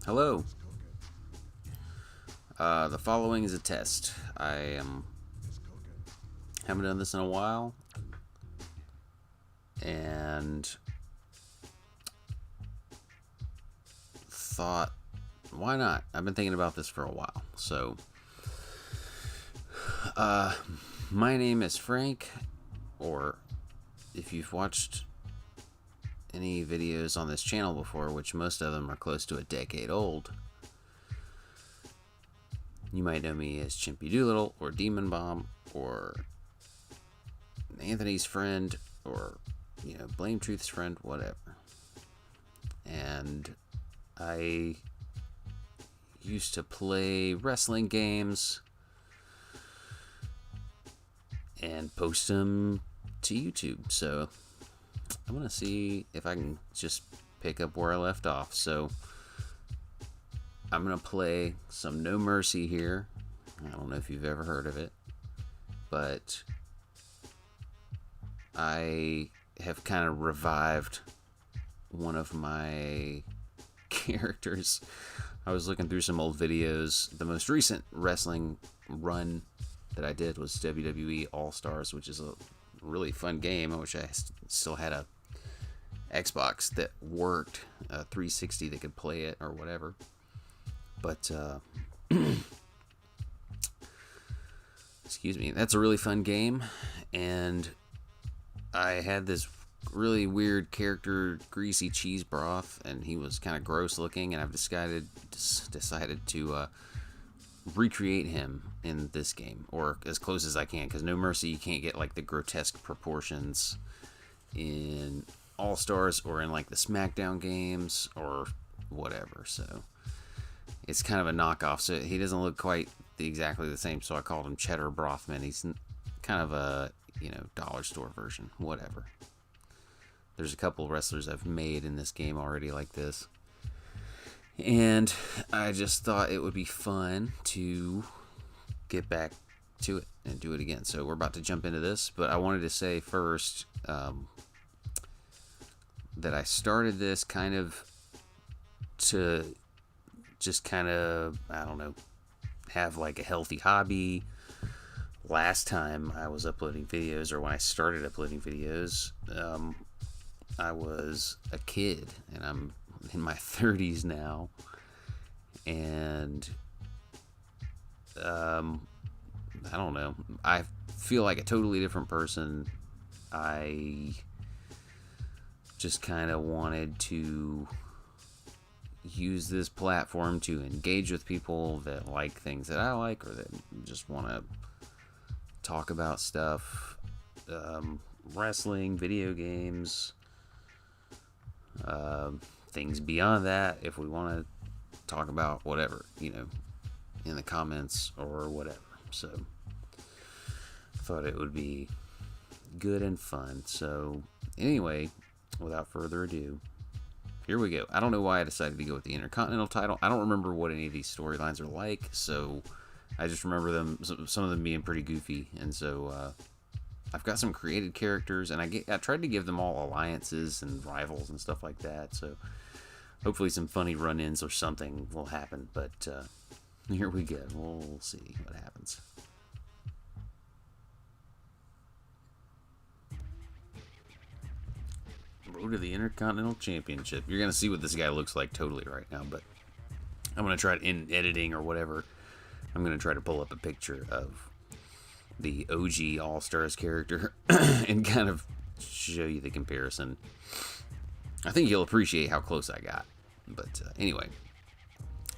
Hello. The following is a test. Haven't done this in a while, and thought, why not? I've been thinking about this for a while. So, my name is Frank, or if you've watched any videos on this channel before, which most of them are close to a decade old, you might know me as Chimpy Doolittle, or Demon Bomb, or Anthony's friend, or, Blame Truth's friend, whatever. And I used to play wrestling games and post them to YouTube. So I'm going to see if I can just pick up where I left off. So I'm going to play some No Mercy here. I don't know if you've ever heard of it, but I have kind of revived one of my characters. I was looking through some old videos. The most recent wrestling run that I did was WWE All-Stars, which is a really fun game. I wish I still had a Xbox that worked, a 360 that could play it or whatever. But excuse me, that's a really fun game, and I had this really weird character, Greasy Cheese Broth, and he was kind of gross looking, and I've decided to recreate him in this game, or as close as I can, because No Mercy, you can't get like the grotesque proportions in All Stars or in like the SmackDown games or whatever. So it's kind of a knockoff. So he doesn't look quite exactly the same. So I called him Cheddar Brothman. He's kind of a dollar store version, whatever. There's a couple of wrestlers I've made in this game already like this. And I just thought it would be fun to get back to it and do it again. So we're about to jump into this, but I wanted to say first that I started this kind of to just kind of, I don't know, have like a healthy hobby. Last time I was uploading videos, or when I started uploading videos, I was a kid, and I'm in my 30s now, and I don't know, I feel like a totally different person. I just kind of wanted to use this platform to engage with people that like things that I like, or that just want to talk about stuff, wrestling, video games, things beyond that, if we want to talk about whatever, in the comments or whatever. So I thought it would be good and fun. So anyway, without further ado, here we go. I don't know why I decided to go with the Intercontinental title. I don't remember what any of these storylines are like, so I just remember some of them being pretty goofy. And so I've got some created characters, and I tried to give them all alliances and rivals and stuff like that. So hopefully some funny run-ins or something will happen. But here we go. We'll see what happens. Road to the Intercontinental Championship. You're going to see what this guy looks like totally right now, but I'm going to try it in editing or whatever. I'm going to try to pull up a picture of the OG All-Stars character and kind of show you the comparison. I think you'll appreciate how close I got. But anyway,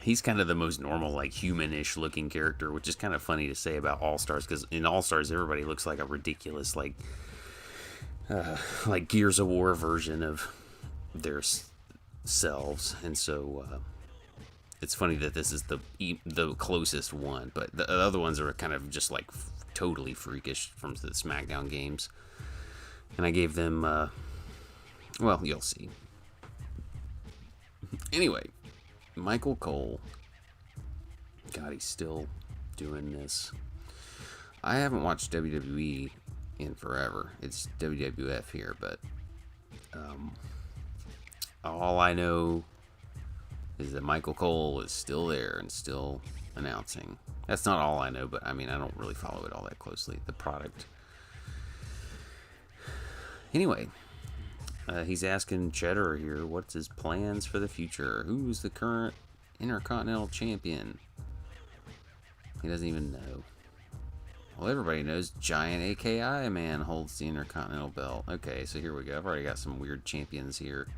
he's kind of the most normal, like humanish looking character, which is kind of funny to say about All-Stars, because in All-Stars everybody looks like a ridiculous, like Gears of War version of their selves, and so it's funny that this is the closest one, but the other ones are kind of just like totally freakish from the SmackDown games, and I gave them well, you'll see. Anyway, Michael Cole, God, he's still doing this. I haven't watched WWE in forever. It's WWF here, but all I know is that Michael Cole is still there and still announcing. That's not all I know, but I mean, I don't really follow it all that closely, the product. Anyway, he's asking Cheddar here, what's his plans for the future? Who's the current Intercontinental Champion? He doesn't even know. Well, everybody knows Giant AKI Man holds the Intercontinental belt. Okay, so here we go. I've already got some weird champions here.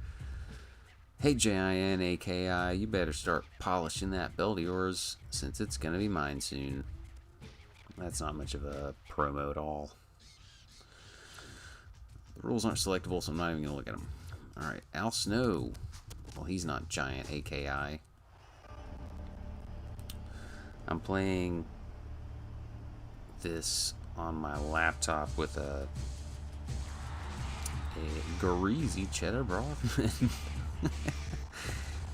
Hey, Giant AKI, you better start polishing that belt of yours, since it's going to be mine soon. That's not much of a promo at all. The rules aren't selectable, so I'm not even going to look at them. Alright, Al Snow. Well, he's not Giant AKI. I'm playing this on my laptop with a greasy cheddar broth.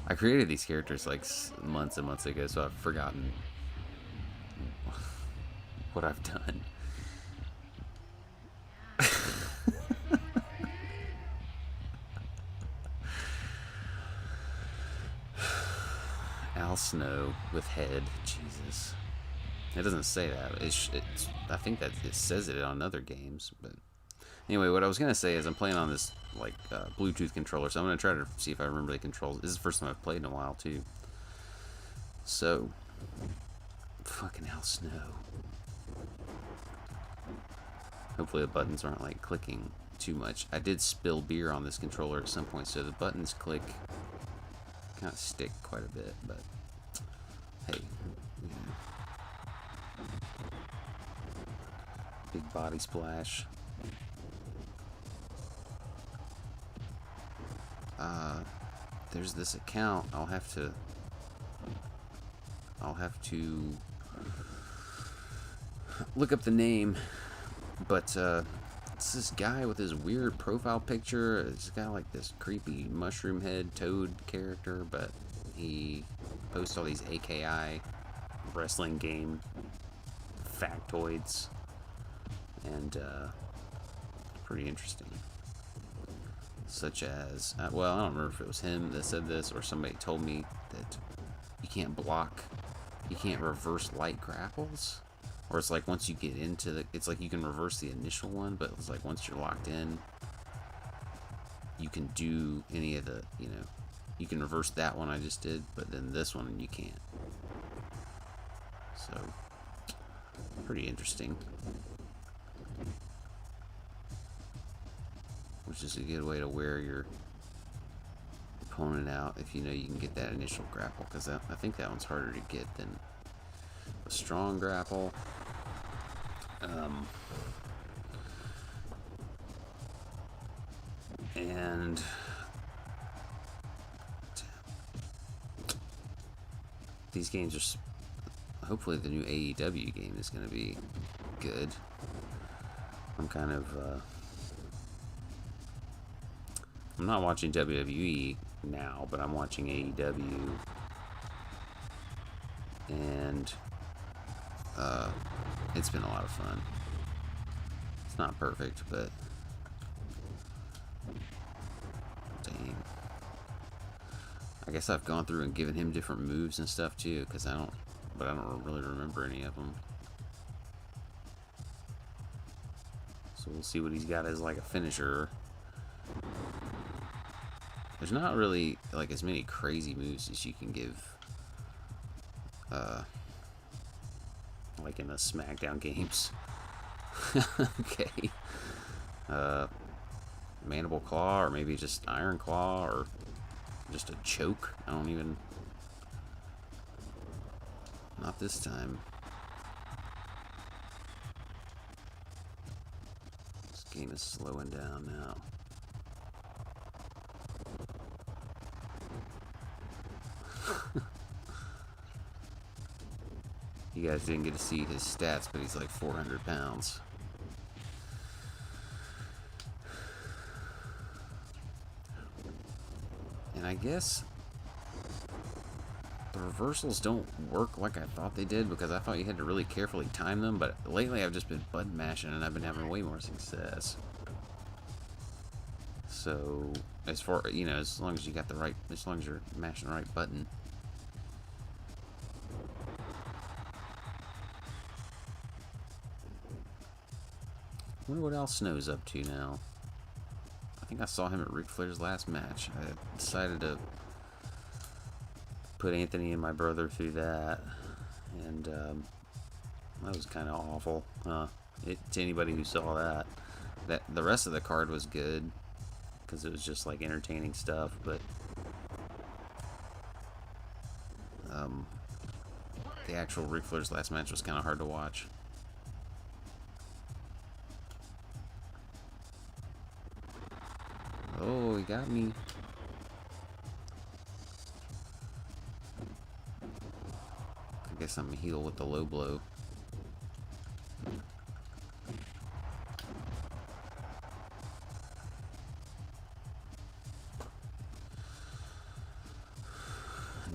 I created these characters like months and months ago, so I've forgotten what I've done. Al Snow with head. Jesus. It doesn't say that. I think that it says it on other games. But anyway, what I was going to say is I'm playing on this like Bluetooth controller, so I'm going to try to see if I remember the controls. This is the first time I've played in a while, too. So, fucking Al Snow. Hopefully the buttons aren't like clicking too much. I did spill beer on this controller at some point, so the buttons click kind of stick quite a bit, but hey, you know. Big body splash. There's this account. I'll have to look up the name, but it's this guy with his weird profile picture. It's got like this creepy mushroom head toad character, but he posts all these AKI wrestling game factoids, and pretty interesting. Such as, well, I don't remember if it was him that said this or somebody told me that you can't block, you can't reverse light grapples. Or it's like once you get into the, it's like you can reverse the initial one, but it's like once you're locked in, you can do any of the, you know, you can reverse that one I just did, but then this one you can't. So, pretty interesting. Which is a good way to wear your opponent out if you know you can get that initial grapple, because I think that one's harder to get than a strong grapple. And these games are, hopefully the new AEW game is going to be good. I'm kind of, I'm not watching WWE now, but I'm watching AEW, and it's been a lot of fun. It's not perfect, but dang. I guess I've gone through and given him different moves and stuff too, because I don't really remember any of them. So we'll see what he's got as like a finisher. There's not really like as many crazy moves as you can give like in the SmackDown games. Okay. Mandible Claw, or maybe just Iron Claw, or just a choke. I don't even, not this time. This game is slowing down now. You guys didn't get to see his stats, but he's like 400 pounds. And I guess the reversals don't work like I thought they did, because I thought you had to really carefully time them, but lately I've just been button mashing and I've been having way more success. So As far, you know, as long as you got the right, as long as you're mashing the right button. I wonder what Al Snow's up to now. I think I saw him at Ric Flair's last match. I decided to put Anthony and my brother through that, and that was kind of awful. To anybody who saw that the rest of the card was good because it was just like entertaining stuff, but the actual Ric Flair's last match was kind of hard to watch. Oh, he got me. I guess I'm a heel with the low blow.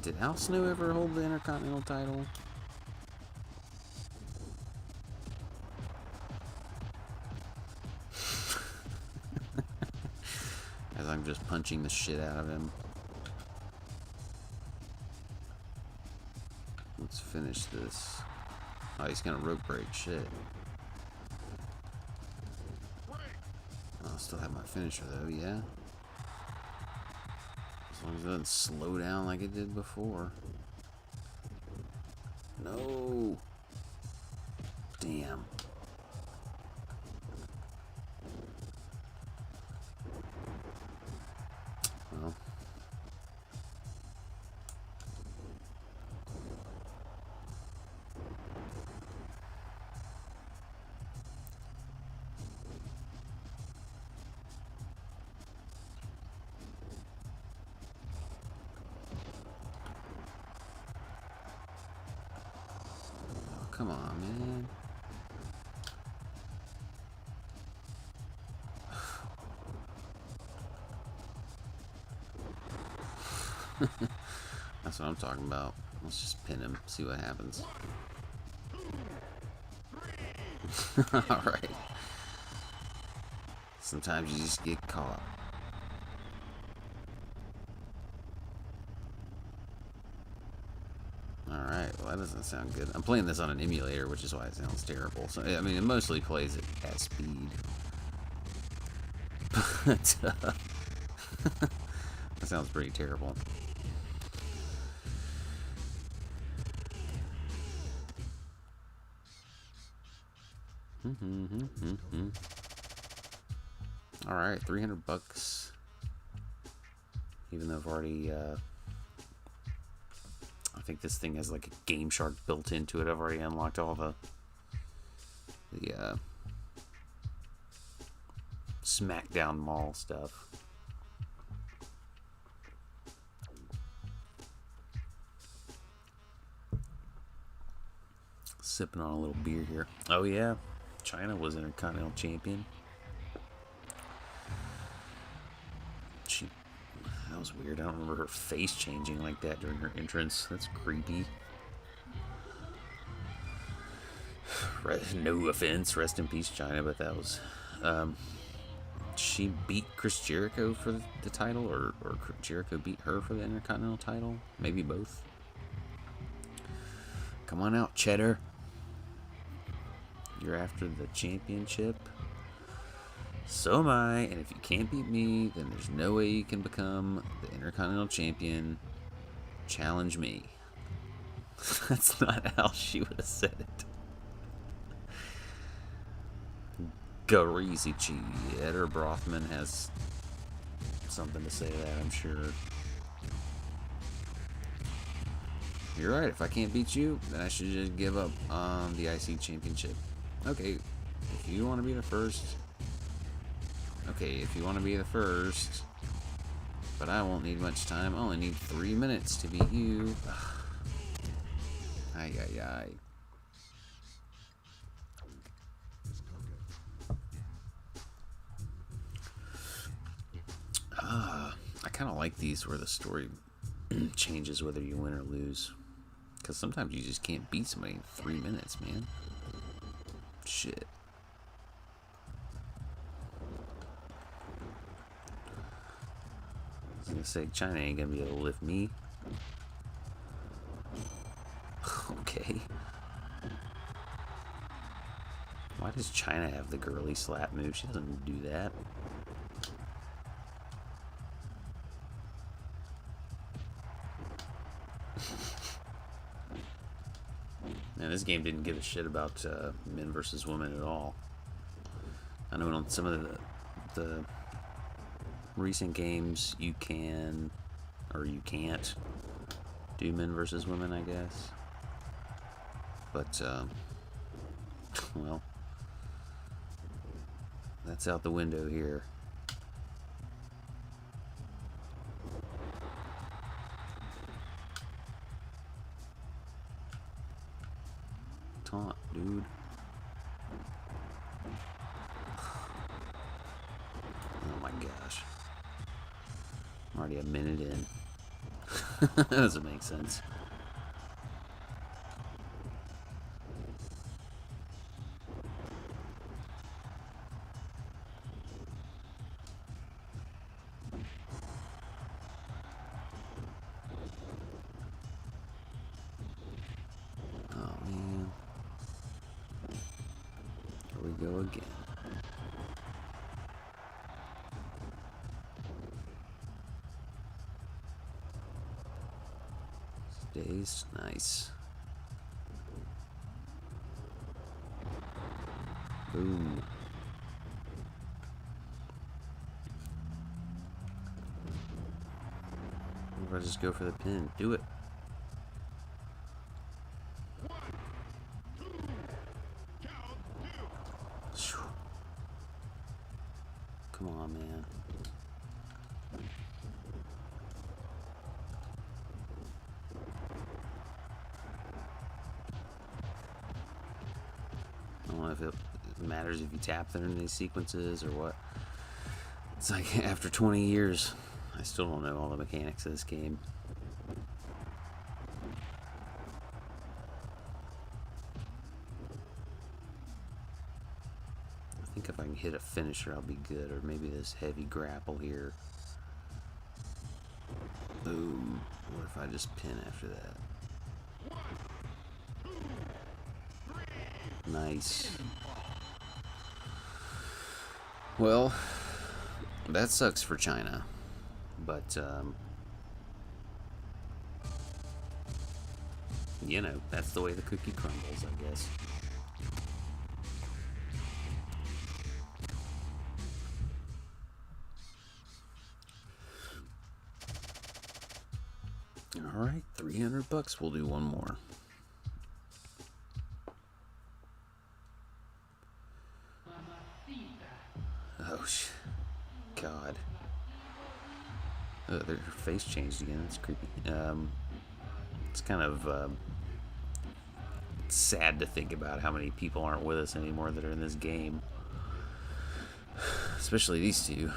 Did Al Snow ever hold the Intercontinental title? As I'm just punching the shit out of him. Let's finish this. Oh, he's gonna rope break. Shit. I'll still have my finisher though, yeah? As long as it doesn't slow down like it did before. No! Damn. Well. Come on, man. That's what I'm talking about. Let's just pin him, see what happens. Alright. Sometimes you just get caught. Alright, well that doesn't sound good. I'm playing this on an emulator, which is why it sounds terrible. So, I mean, it mostly plays it at speed. But, that sounds pretty terrible. Alright, $300. Even though I've already, I think this thing has like a Game Shark built into it. I've already unlocked all the SmackDown Mall stuff. Sipping on a little beer here. Oh yeah, China was Intercontinental Champion. That was weird. I don't remember her face changing like that during her entrance. That's creepy. No offense, rest in peace, China, but that was... she beat Chris Jericho for the title, or Jericho beat her for the Intercontinental title? Maybe both. Come on out, Cheddar. You're after the championship. So am I, and if you can't beat me, then there's no way you can become the Intercontinental Champion. Challenge me. That's not how she would have said it. Greasy Cheddar Brothman has something to say to that, I'm sure. You're right, if I can't beat you, then I should just give up on the IC Championship. Okay, if you want to be the first... Okay, if you want to be the first, but I won't need much time. I only need 3 minutes to beat you. Ay, ay, ay. I kind of like these where the story changes whether you win or lose. Because sometimes you just can't beat somebody in 3 minutes, man. Shit. gonna say China ain't gonna be able to lift me. Okay. Why does China have the girly slap move? She doesn't do that. Man, this game didn't give a shit about men versus women at all. I know on some of the recent games you can, or you can't, do men versus women, I guess. But, well, that's out the window here. Taunt, dude. Oh my gosh. I'm already a minute in. That doesn't make sense. Oh man. Here we go again. Stays nice. Boom. What if I just go for the pin? Do it. Come on, man. I don't know if it matters if you tap them in these sequences or what. It's like after 20 years, I still don't know all the mechanics of this game. I think if I can hit a finisher, I'll be good. Or maybe this heavy grapple here. Boom. What if I just pin after that? Nice. Well, that sucks for China. But, you know, that's the way the cookie crumbles, I guess. Alright, $300. We'll do one more. Oh, God. Oh, their face changed again. That's creepy. It's kind of sad to think about how many people aren't with us anymore that are in this game. Especially these two.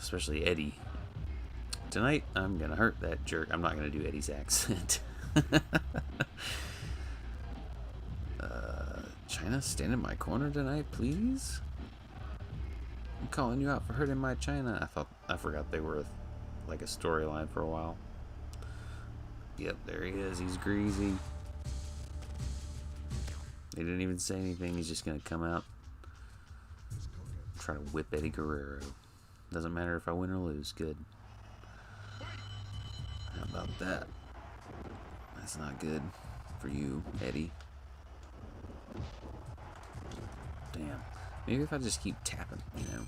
Especially Eddie. Tonight, I'm gonna hurt that jerk. I'm not gonna do Eddie's accent. China, stand in my corner tonight, please? I'm calling you out for hurting my China. I forgot they were like a storyline for a while. Yep, there he is. He's greasy. They didn't even say anything. He's just gonna come out, try to whip Eddie Guerrero. Doesn't matter if I win or lose. Good. How about that? That's not good for you, Eddie. Damn. Maybe if I just keep tapping, you know.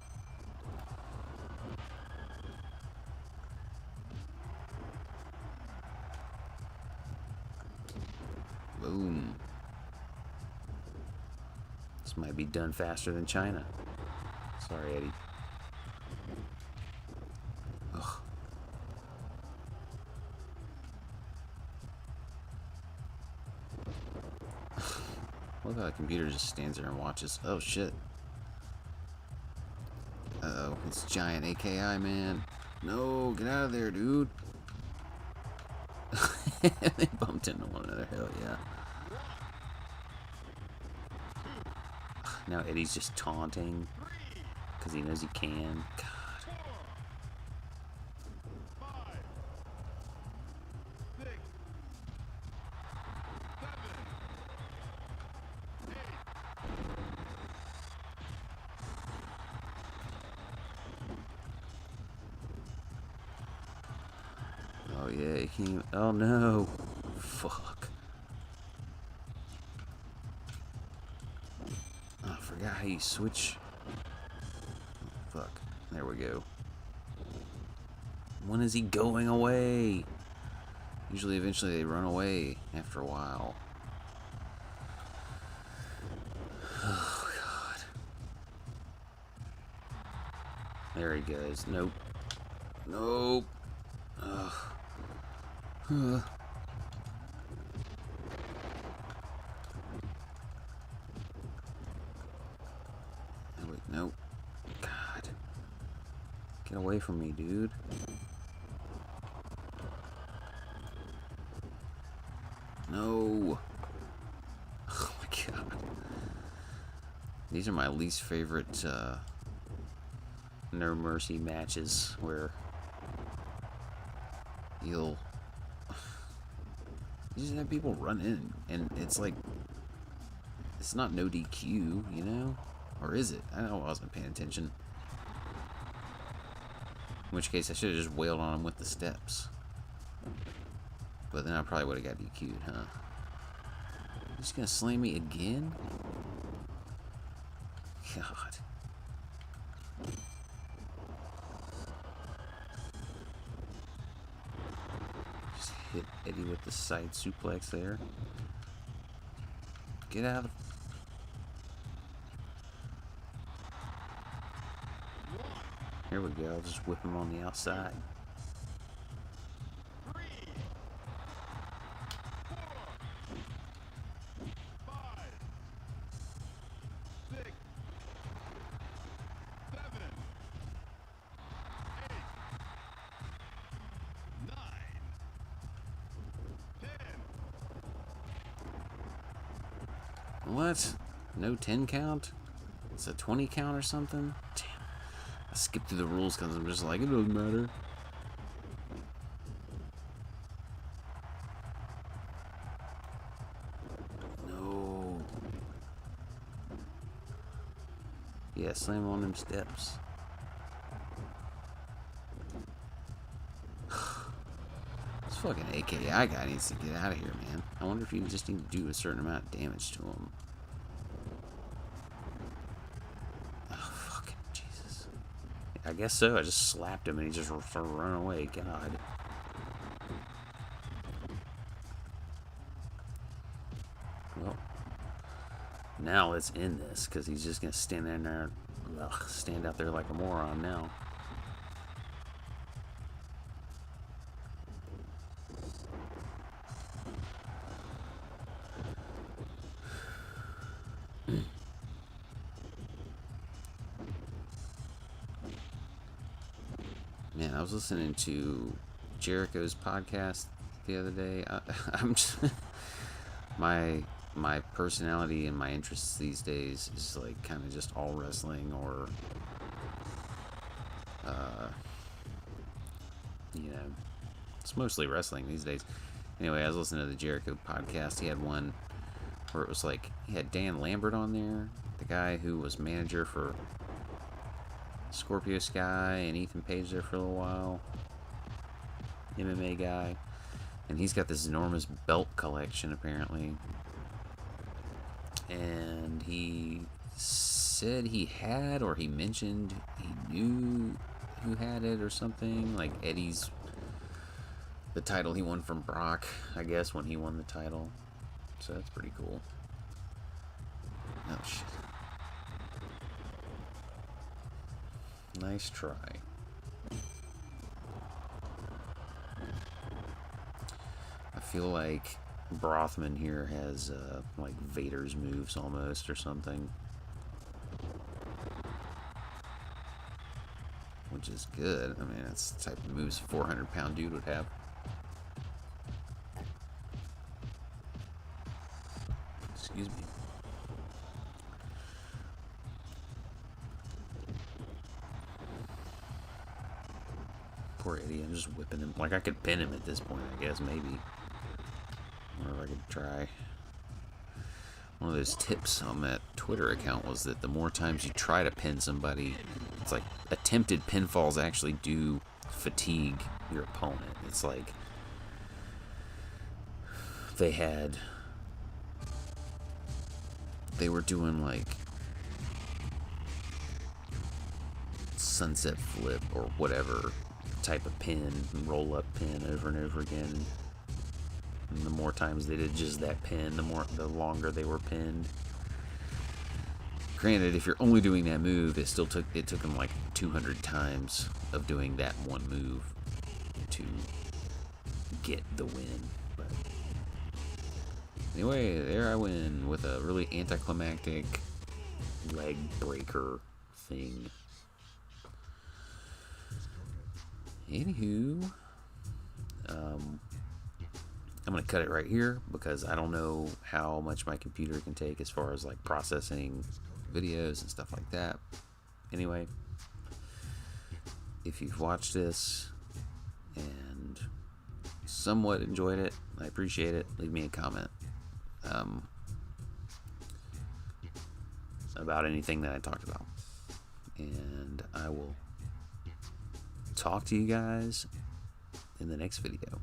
Boom. This might be done faster than China. Sorry, Eddie. Ugh. Look how the computer just stands there and watches. Oh shit. Uh-oh, it's giant AKI, man. No, get out of there, dude. They bumped into one another. Hell yeah. Now Eddie's just taunting because he knows he can. God. yeah, he can't even... Oh, no. Fuck. Oh, I forgot how you switch. Oh, fuck. There we go. When is he going away? Usually, eventually, they run away after a while. Oh, God. There he goes. Nope. Nope. Ugh. Oh, wait, nope. God. Get away from me, dude. No. Oh my God. These are my least favorite No Mercy matches where you'll you just have people run in and it's like it's not no DQ, you know? Or is it? I don't know, I wasn't paying attention. In which case I should have just wailed on him with the steps. But then I probably would have got DQ'd, huh? You're just gonna slam me again? God. Just hit Eddie with the side suplex there. Get out of... Here we go. I'll just whip him on the outside. What? No 10 count? It's a 20 count or something? Damn. I skipped through the rules because I'm just like, it doesn't matter. No. Yeah, slam on them steps. This fucking AKI guy needs to get out of here, man. I wonder if you just need to do a certain amount of damage to him. I guess so. I just slapped him and he just started running away. God. Well, now let's end this because he's just gonna stand there, stand out there like a moron now. Man, I was listening to Jericho's podcast the other day. I'm just my personality and my interests these days is like kind of just all wrestling or you know, it's mostly wrestling these days. Anyway, I was listening to the Jericho podcast. He had one where it was like he had Dan Lambert on there, the guy who was manager for Scorpio Sky and Ethan Page there for a little while. MMA guy. And he's got this enormous belt collection apparently. And he said he had, or he mentioned he knew who had it or something. Like Eddie's, the title he won from Brock, I guess, when he won the title. So that's pretty cool. Oh shit. Nice try. I feel like Brothman here has like Vader's moves almost or something, which is good. I mean, that's the type of moves a 400-pound dude would have. Excuse me. Poor Eddie, I'm just whipping him. Like, I could pin him at this point, I guess, maybe. Or if I could try. One of those tips on that Twitter account was that the more times you try to pin somebody, it's like attempted pinfalls actually do fatigue your opponent. It's like they had, they were doing like sunset flip or whatever type of pin, roll up pin over and over again. And the more times they did just that pin, the longer they were pinned. Granted, if you're only doing that move, it took them like 200 times of doing that one move to get the win. But anyway, there I win with a really anticlimactic leg breaker thing. Anywho, I'm going to cut it right here because I don't know how much my computer can take as far as like processing videos and stuff like that. Anyway, if you've watched this and somewhat enjoyed it, I appreciate it. Leave me a comment about anything that I talked about, and I will talk to you guys in the next video.